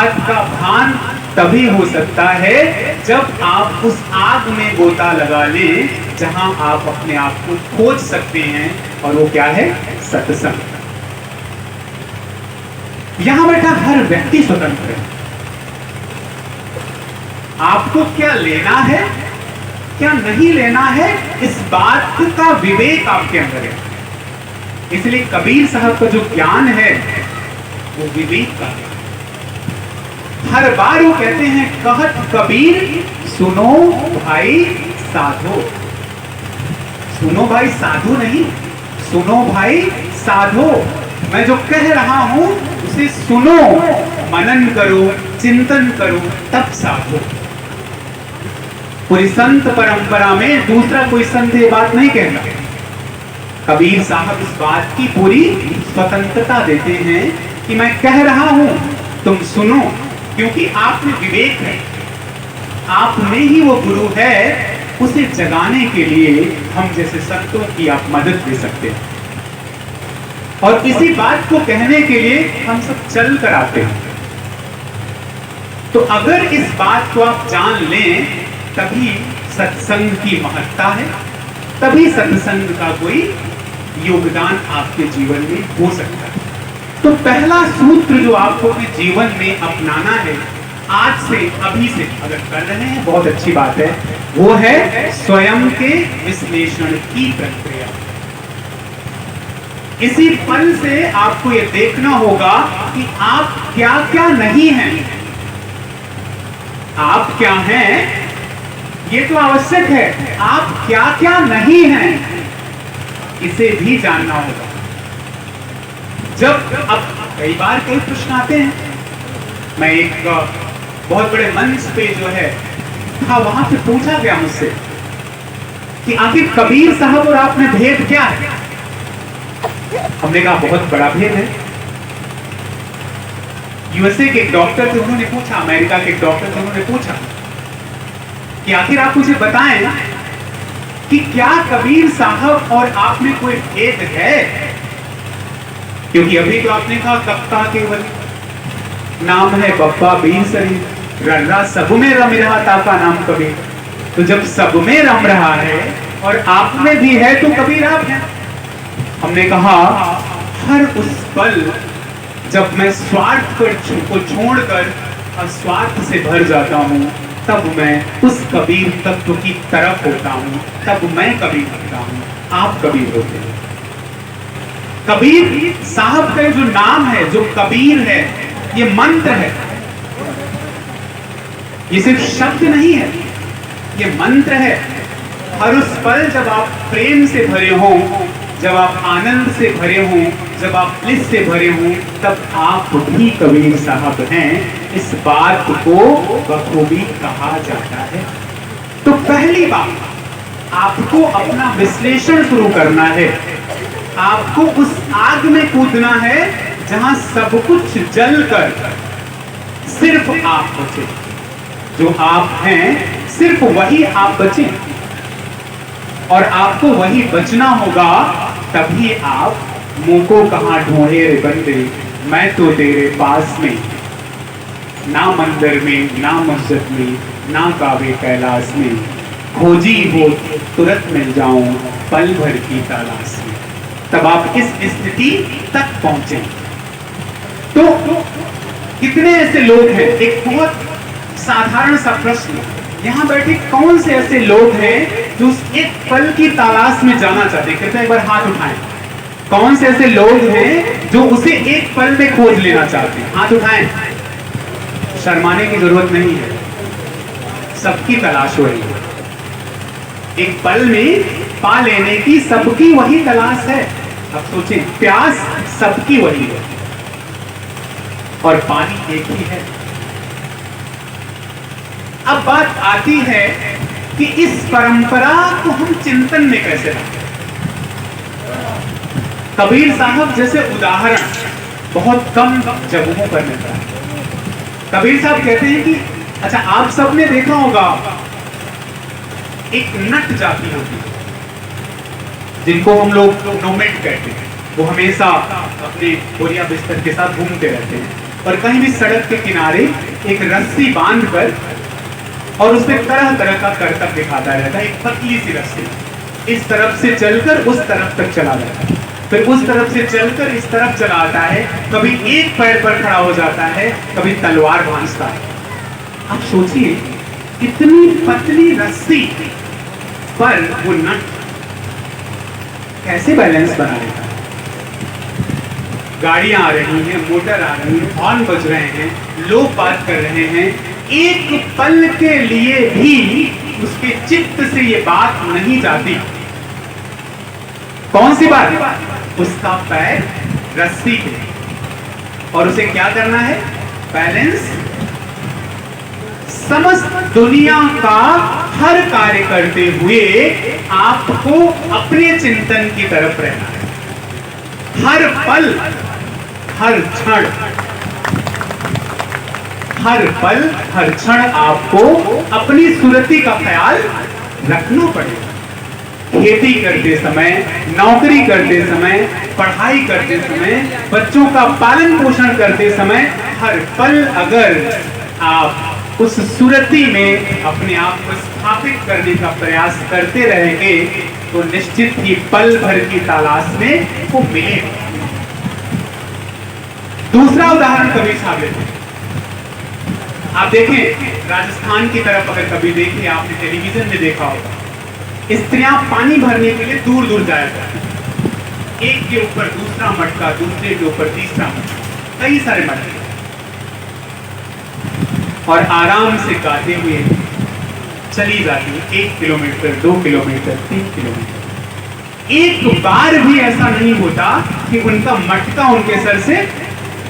बात का भान तभी हो सकता है जब आप उस आग में गोता लगा लें जहां आप अपने आप को खोज सकते हैं, और वो क्या है? सत्संग। यहां बैठा हर व्यक्ति स्वतंत्र है। आपको क्या लेना है, क्या नहीं लेना है, इस बात का विवेक आपके अंदर है। इसलिए कबीर साहब का जो ज्ञान है वो विवेक का है। हर बार वो कहते हैं, कहत कबीर सुनो भाई साधो। सुनो भाई साधु नहीं, सुनो भाई साधो। मैं जो कह रहा हूं उसे सुनो, मनन करो, चिंतन करो, तब साधो। पूरी संत परंपरा में दूसरा कोई संत ये बात नहीं कहता। कबीर साहब इस बात की पूरी स्वतंत्रता देते हैं कि मैं कह रहा हूं, तुम सुनो, क्योंकि आप में विवेक है, आप में ही वो गुरु है। उसे जगाने के लिए हम जैसे संतों की आप मदद दे सकते हैं, और इसी बात को कहने के लिए हम सब चल कर आते हैं। तो अगर इस बात को आप जान लें, तभी सत्संग की महत्ता है, तभी सत्संग का कोई योगदान आपके जीवन में हो सकता है। तो पहला सूत्र जो आपको अपने जीवन में अपनाना है, आज से, अभी से अगर कर रहे हैं बहुत अच्छी बात है, वो है स्वयं के विश्लेषण की प्रक्रिया। इसी पल से आपको ये देखना होगा कि आप क्या क्या नहीं हैं। आप क्या हैं ये तो आवश्यक है, आप क्या क्या नहीं हैं इसे भी जानना होगा। जब अब कई बार कई प्रश्न आते हैं, मैं एक बहुत बड़े मंच पे जो है था, वहां पे पूछा गया मुझसे कि आखिर कबीर साहब और आप में भेद क्या है। हमने कहा बहुत बड़ा भेद है। यूएसए के एक डॉक्टर थे, उन्होंने पूछा, अमेरिका के एक डॉक्टर थे, उन्होंने पूछा कि आखिर आप मुझे बताएं कि क्या कबीर साहब और आप में कोई भेद है। क्योंकि अभी तो आपने कहा कप्ता केवल नाम है बप्पा बीन सरी, रर्रा सब में रम रहा ताका नाम कबीर। तो जब सब में रम रहा है और आप में भी है तो कबीर आप हैं। हमने कहा हर उस पल जब मैं स्वार्थ को छोड़कर अस्वार्थ से भर जाता हूं, तब मैं उस कबीर तत्व की तरफ होता हूं, तब मैं कबीर होता हूं, आप कबीर होते हैं। कबीर साहब का जो नाम है, जो कबीर है, ये मंत्र है, ये सिर्फ शब्द नहीं है, ये मंत्र है। हर उस पल जब आप प्रेम से भरे हों, जब आप आनंद से भरे हों, जब आप ब्लिस से भरे हों, तब आप भी कबीर साहब हैं। इस बात को बखूबी कहा जाता है। तो पहली बात, आपको अपना विश्लेषण शुरू करना है। आपको उस आग में कूदना है जहां सब कुछ जलकर सिर्फ आप बचे। जो आप हैं सिर्फ वही आप बचे, और आपको वही बचना होगा। तभी आप मुंह को कहां ढूंढे रे बंदे, मैं तो तेरे पास में, ना मंदिर में, ना मस्जिद में, ना काबे कैलाश में, खोजी हो तुरंत मिल जाऊं पल भर की तलाश में। तब आप इस स्थिति तक पहुंचे। तो कितने ऐसे लोग हैं, एक बहुत साधारण सा प्रश्न, यहां बैठे कौन से ऐसे लोग हैं जो उस एक पल की तलाश में जाना चाहते हैं? कृपया एक बार हाथ उठाएं। कौन से ऐसे लोग हैं जो उसे एक पल में खोज लेना चाहते हैं? हाथ उठाएं। शर्माने की जरूरत नहीं है, सबकी तलाश हो रही है। एक पल में पा लेने की सबकी वही तलाश है। अब सोचें, प्यास सबकी वही है और पानी एक ही है। अब बात आती है कि इस परंपरा को हम चिंतन में कैसे लाएं। कबीर साहब जैसे उदाहरण बहुत कम जगहों पर मिलता है। कबीर साहब कहते हैं कि अच्छा, आप सबने देखा होगा एक नट जाति होती है जिनको हम लोग नोमैड कहते हैं। वो हमेशा अपने बोरिया बिस्तर के साथ घूमते रहते हैं। और कहीं भी सड़क के किनारे एक रस्सी बांधकर और उसमें तरह तरह का करतब दिखाता रहता है। एक पतली सी रस्सी, इस तरफ से चलकर उस तरफ तक चला जाता है, फिर उस तरफ से चलकर इस तरफ चला आता है, कभी एक पैर पर खड़ा हो जाता है, कभी तलवार भांजता है। आप सोचिए, इतनी पतली रस्सी पर वो नट कैसे बैलेंस बना लेता है। गाड़ियां आ रही हैं, मोटर आ रही है, हॉर्न बज रहे हैं, लोग बात कर रहे हैं, एक पल के लिए भी उसके चित्त से ये बात नहीं जाती। कौन सी बात? उसका पैर रस्सी पे, और उसे क्या करना है? बैलेंस। समस्त दुनिया का हर कार्य करते हुए आपको अपने चिंतन की तरफ रहना है। हर पल, हर क्षण, हर पल, हर क्षण आपको अपनी सुरति का ख्याल रखना पड़ेगा। खेती करते समय, नौकरी करते समय, पढ़ाई करते समय, बच्चों का पालन पोषण करते समय, हर पल अगर आप उस सुरति में अपने आप को स्थापित करने का प्रयास करते रहेंगे तो निश्चित ही पल भर की तलाश में वो मिलेगा। दूसरा उदाहरण कबीर साहब लेते हैं। आप देखें, राजस्थान की तरफ अगर कभी देखें, आपने टेलीविजन में देखा होगा, स्त्रियां पानी भरने के लिए दूर दूर जाया करती, एक के ऊपर दूसरा मटका, दूसरे के ऊपर तीसरा मटका, कई सारे मटके, और आराम से गाते हुए चली जाती है 1 किलोमीटर, 2 किलोमीटर, 3 किलोमीटर। एक बार भी ऐसा नहीं होता कि उनका मटका उनके सर से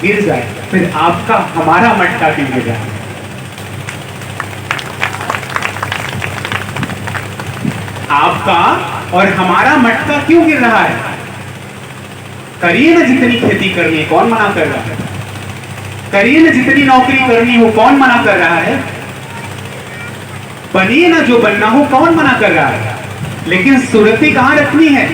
गिर जाए। फिर आपका, हमारा मटका क्यों गिर जाए? आपका और हमारा मटका क्यों गिर रहा है? करिए ना जितनी खेती करनी है, कौन मना कर रहा है? करिए ना जितनी नौकरी करनी हो, कौन मना कर रहा है? बनिए ना जो बनना हो, कौन मना कर रहा है? लेकिन सुरती कहां रखनी है?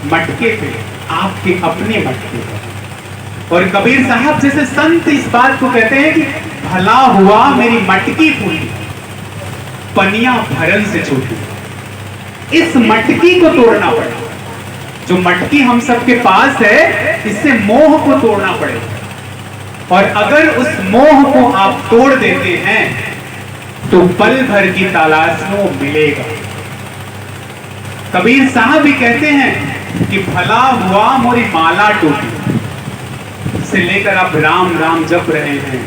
मटके पे, आपके अपने मटके पे। और कबीर साहब जैसे संत इस बात को कहते हैं कि भला हुआ मेरी मटकी फूटी, पनिया भरन से छूटी। इस मटकी को तोड़ना पड़ेगा। जो मटकी हम सबके पास है, इससे मोह को तोड़ना पड़ेगा। और अगर उस मोह को आप तोड़ देते हैं तो पल भर की तलाश में वो मिलेगा। कबीर साहब भी कहते हैं कि भला हुआ मोरी माला टूटी, से लेकर आप राम राम जप रहे हैं।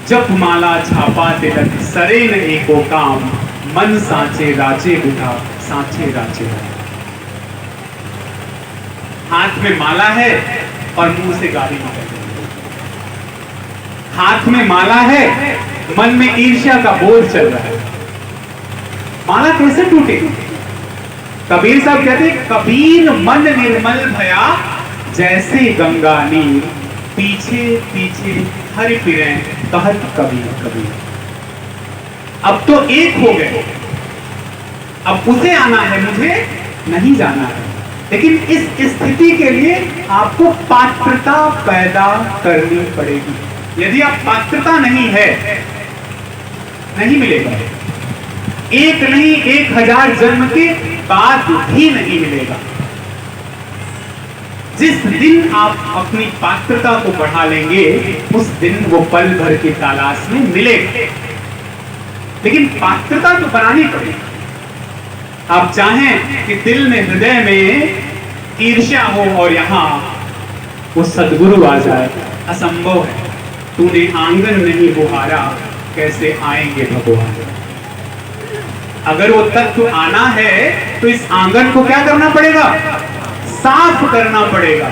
जप माला छापा तिलक, सरे न एको काम, मन सांचे राजे बिठा, सांचे राजे। हाथ में माला है और मुंह से गाली निकल रही है। हाथ में माला है, मन में ईर्ष्या का बोझ चल रहा है। माला कैसे टूटेगी? कबीर साहब कहते, कबीर मन निर्मल भया, जैसे गंगा नीर, पीछे पीछे हरि फिरे, कहत कबीर कबीर। अब तो एक हो गए, अब उसे आना है, मुझे नहीं जाना है। लेकिन इस स्थिति के लिए आपको पात्रता पैदा करनी पड़ेगी। यदि आप पात्रता नहीं है, नहीं मिलेगा। एक नहीं, 1000 जन्म के बाद भी नहीं मिलेगा। जिस दिन आप अपनी पात्रता को बढ़ा लेंगे, उस दिन वो पल भर की तलाश में मिलेगा। लेकिन पात्रता तो बनानी पड़ेगी। आप चाहें कि दिल में, हृदय में ईर्ष्या हो और यहां वो सद्गुरु आ जाए, असंभव है। तूने आंगन नहीं बुहारा, कैसे आएंगे भगवान? अगर वो तत्व आना है तो इस आंगन को क्या करना पड़ेगा? साफ करना पड़ेगा।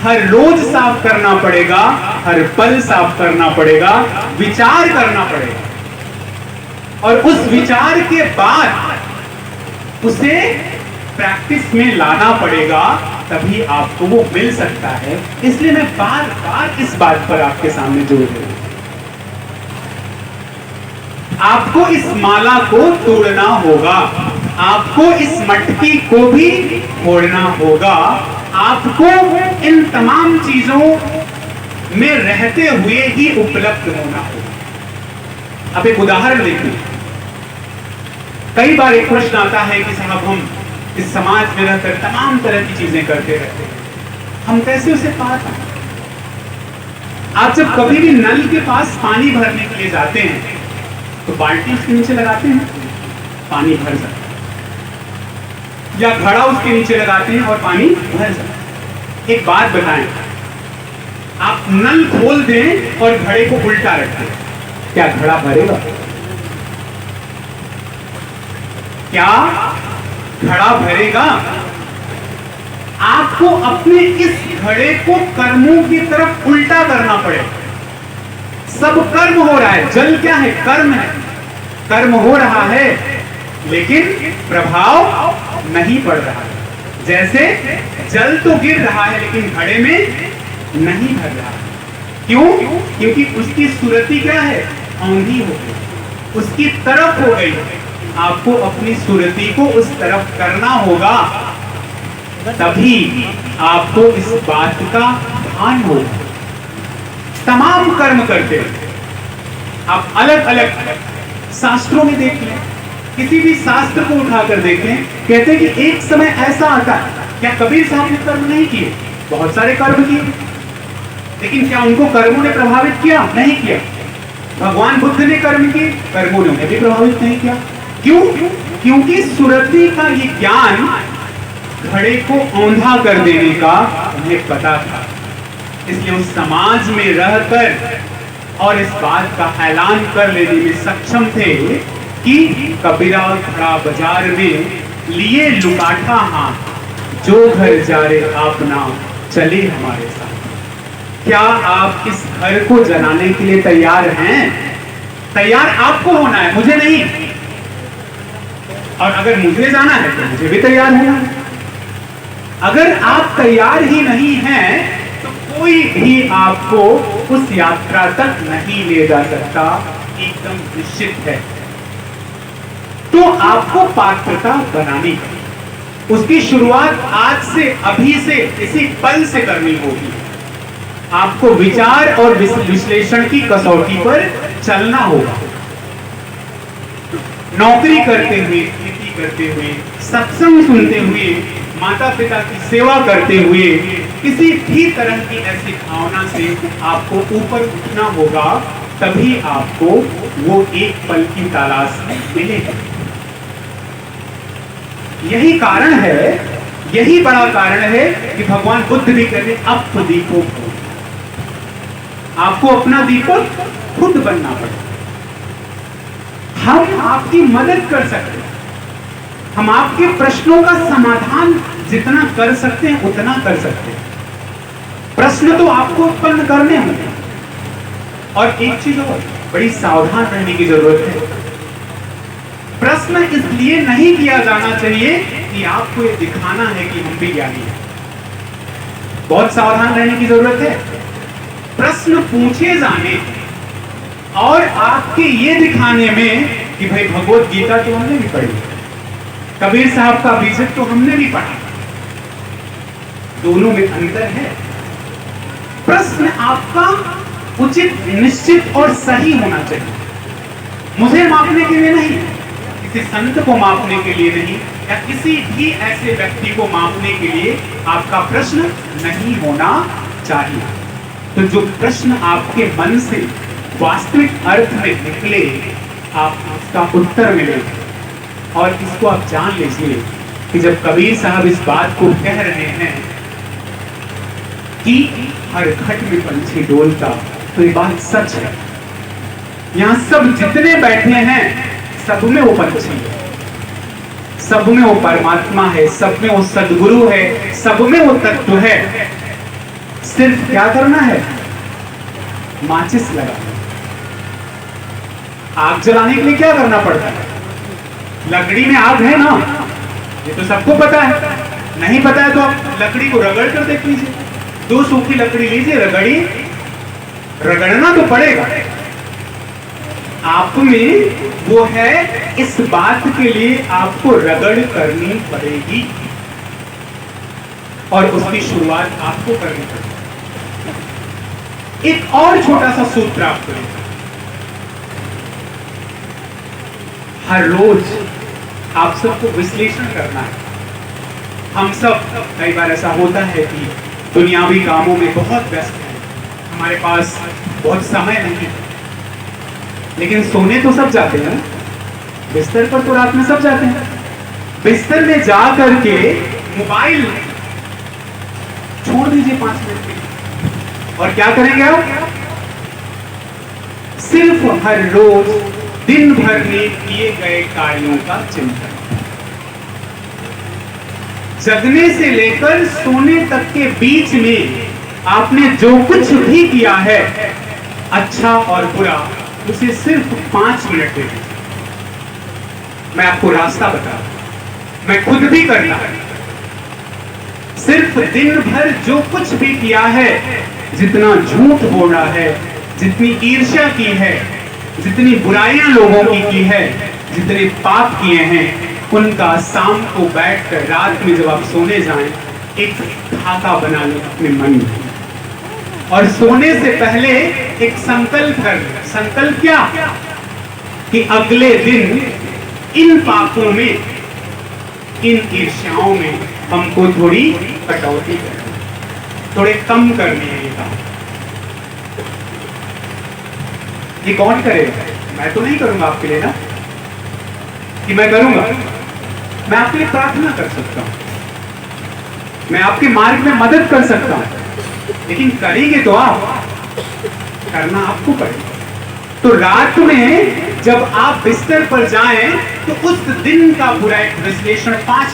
हर रोज साफ करना पड़ेगा, हर पल साफ करना पड़ेगा, विचार करना पड़ेगा। और उस विचार के बाद उसे प्रैक्टिस में लाना पड़ेगा, तभी आपको वो मिल सकता है। इसलिए मैं बार बार इस बात पर आपके सामने जोर दे रहा हूं। आपको इस माला को तोड़ना होगा, आपको इस मटकी को भी फोड़ना होगा, आपको इन तमाम चीजों में रहते हुए ही उपलब्ध होना होगा। अब एक उदाहरण देखिए, कई बार एक प्रश्न आता है कि साहब हम इस समाज में रहकर तमाम तरह की चीजें करते रहते हैं, हम कैसे उसे पा पाएं? आप जब कभी भी नल के पास पानी भरने के लिए जाते हैं तो बाल्टी उसके नीचे लगाते हैं, पानी भर जाता है, या घड़ा उसके नीचे लगाते हैं और पानी भर जाता है। एक बात बताएं, आप नल खोल दें और घड़े को उल्टा रखें, क्या घड़ा भरेगा? क्या घड़ा भरेगा? आपको अपने इस घड़े को कर्मों की तरफ उल्टा करना पड़ेगा। सब कर्म हो रहा है, जल क्या है? कर्म है, कर्म हो रहा है लेकिन प्रभाव नहीं पड़ रहा है। जैसे जल तो गिर रहा है लेकिन घड़े में नहीं भर रहा है। क्यों? क्योंकि उसकी सुरति क्या है? औंधी हो गई, उसकी तरफ हो गई। आपको अपनी सुरति को उस तरफ करना होगा, तभी आपको इस बात का भान होगा। तमाम कर्म करते हैं, आप अलग अलग शास्त्रों में देख लें, किसी भी शास्त्र को उठाकर देखें, कहते हैं कि एक समय ऐसा आता है, क्या कबीर साहब ने कर्म नहीं किए? बहुत सारे कर्म किए, लेकिन क्या उनको कर्मों ने प्रभावित किया? नहीं किया। भगवान बुद्ध ने कर्म किए, कर्मों ने उन्हें भी प्रभावित नहीं किया। क्यों? क्योंकि सुरति का ये ज्ञान घड़े को औंधा कर देने का उन्हें पता था। इसलिए उस समाज में रहकर और इस बात का ऐलान कर लेने में सक्षम थे कि कबीरा खड़ा बाजार में लिए लुकाठा हाथ, जो घर जा रे अपना चले हमारे साथ। क्या आप इस घर को जलाने के लिए तैयार हैं? तैयार आपको होना है, मुझे नहीं। और अगर मुझे जाना है तो मुझे भी तैयार होना है। अगर आप तैयार ही नहीं हैं तो कोई भी आपको उस यात्रा तक नहीं ले जा सकता, एकदम निश्चित है। तो आपको पात्रता बनानी है, उसकी शुरुआत आज से, अभी से, इसी पल से करनी होगी। आपको विचार और विश्लेषण की कसौटी पर चलना होगा। नौकरी करते हुए, खेती करते हुए, सत्संग सुनते हुए, माता पिता की सेवा करते हुए, किसी भी तरह की ऐसी भावना से आपको ऊपर उठना होगा, तभी आपको वो एक पल की तलाश मिलेगी। यही कारण है, यही बड़ा कारण है कि भगवान बुद्ध भी कहते हैं अब दीपो, आपको अपना दीपक खुद बनना पड़ेगा। हम आपकी मदद कर सकते हैं, हम आपके प्रश्नों का समाधान जितना कर सकते हैं उतना कर सकते हैं। प्रश्न तो आपको उत्पन्न करने होंगे। और एक चीज और, बड़ी सावधान रहने की जरूरत है। प्रश्न इसलिए नहीं किया जाना चाहिए कि आपको ये दिखाना है कि हम भी ज्ञानी हैं। बहुत सावधान रहने की जरूरत है। प्रश्न पूछे जाने और आपके ये दिखाने में कि भाई भगवत गीता तो हमने भी पढ़ी, कबीर साहब का बीजक तो हमने भी पढ़ा, दोनों में अंतर है। प्रश्न आपका उचित, निश्चित और सही होना चाहिए। मुझे मापने के लिए नहीं, किसी संत को मापने के लिए नहीं, या किसी भी ऐसे व्यक्ति को मापने के लिए आपका प्रश्न नहीं होना चाहिए। तो जो प्रश्न आपके मन से वास्तविक अर्थ में निकले, आप उसका उत्तर मिलेगा। और इसको आप जान लीजिए कि जब कबीर साहब इस बात को कह रहे हैं कि हर घट में पंछी डोलता, तो ये बात सच है। यहां सब जितने बैठे हैं, सब में वो पंछी है, सब में वो परमात्मा है, सब में वो सद्गुरु है, सब में वो तत्व है। सिर्फ क्या करना है? माचिस लगाना। आग जलाने के लिए क्या करना पड़ता है? लकड़ी में आग है ना, ये तो सबको पता है। नहीं पता है तो आप लकड़ी को रगड़ कर देख लीजिए। 2 सूखी लकड़ी लीजिए, रगड़ी, रगड़ना तो पड़ेगा। आप में वो है, इस बात के लिए आपको रगड़ करनी पड़ेगी और उसकी शुरुआत आपको करनी पड़ेगी। एक और छोटा सा सूत्र आपको देता हूं। हर रोज आप सबको विश्लेषण करना है। हम सब कई बार ऐसा होता है कि दुनियावी कामों में बहुत व्यस्त हैं, हमारे पास बहुत समय नहीं है, लेकिन सोने तो सब जाते हैं, बिस्तर पर तो रात में सब जाते हैं। बिस्तर में जा करके मोबाइल छोड़ दीजिए 5 मिनट के लिए, और क्या करेंगे आप? सिर्फ हर रोज दिन भर में किए गए कार्यों का चिंतन। जगने से लेकर सोने तक के बीच में आपने जो कुछ भी किया है, अच्छा और बुरा, उसे सिर्फ 5 मिनट दे दीजिए। मैं आपको रास्ता बता रहा हूं, मैं खुद भी करता हूं। सिर्फ दिन भर जो कुछ भी किया है, जितना झूठ बोला है, जितनी ईर्ष्या की है, जितनी बुराइयां लोगों की है, जितने पाप किए हैं, उनका शाम को बैठकर रात में जब आप सोने जाएं, एक खाका बना लें अपने मन में, और सोने से पहले एक संकल्प कर लें। संकल्प क्या? कि अगले दिन इन पापों में, इन ईर्ष्याओं में हमको थोड़ी कटौती करनी, थोड़े कम करनी है ये काम। ये कौन करेगा? मैं तो नहीं करूंगा आपके लिए ना, कि मैं करूंगा। मैं आपके लिए प्रार्थना कर सकता हूं, मैं आपके मार्ग में मदद कर सकता हूं, लेकिन करेंगे तो आप, करना आपको पड़ेगा। तो रात में जब आप बिस्तर पर जाएं, तो उस दिन का पूरा एक विश्लेषण 5